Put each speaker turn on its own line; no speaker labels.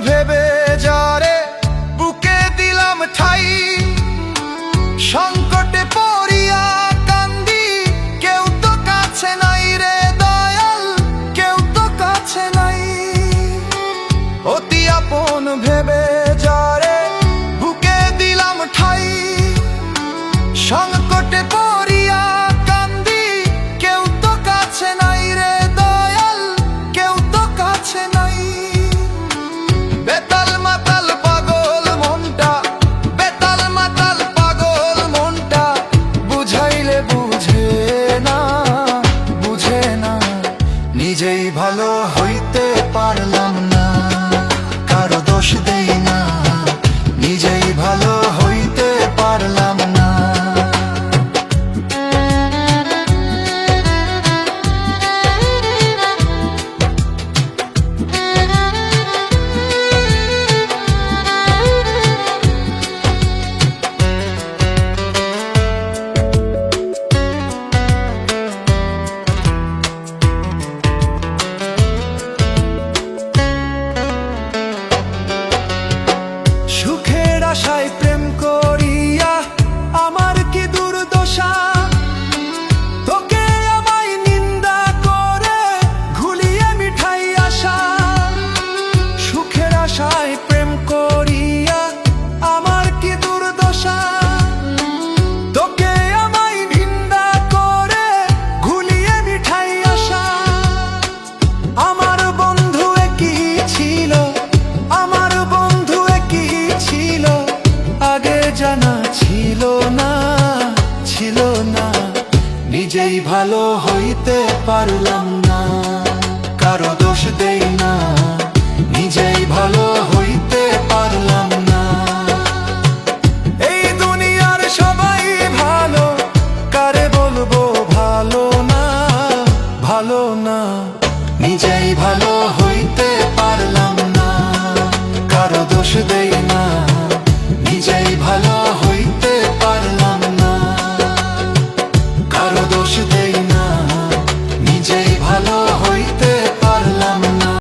ভেবে যারে বুকে দিলাম ঠাই, সংকটে পড়িয়া কান্দি, কেউ তো কাছে নাই রে দয়াল, কেউ তো কাছে নাই। অতি আপন ভেবে যারে বুকে দিলাম ঠাই, সংকটে পড়িয়া কান্দি, কেউ তো কাছে নাই রে দয়াল, কেউ তো কাছে নাই। বেতাল মাতাল পাগল মনটা, বেতাল মাতাল পাগল মনটা, বুঝাইলে বুঝে না, বুঝে না। নিজেই ভালো হইতে পারলাম না, কারো দোষ দেই না, নিজেই ভালো হইতে পারলাম না। সুখের আশায় প্রেম করিয়া আমার কি দুর্দশা, তোকে আমায় নিন্দা করে ঘুলিয়ে মিঠাই আশা। সুখের আশায় প্রেম করিয়া আমার কি দুর্দশা, তোকে আমায় নিন্দা করে ঘুলিয়ে মিঠাই আশা। আমার বন্ধু একই ছিল, আমার বন্ধু একই ছিল, আগে জানা ছিল না, ছিল না। নিজেই ভালো হইতে পারলাম না, কারো দোষ দেই না, নিজেই ভালো হইতে পারলাম না। এই দুনিয়ার সবাই ভালো, কারে বলবো ভালো না, ভালো না। নিজেই ভালো হইতে পারলাম না, কারো দোষ দেই না,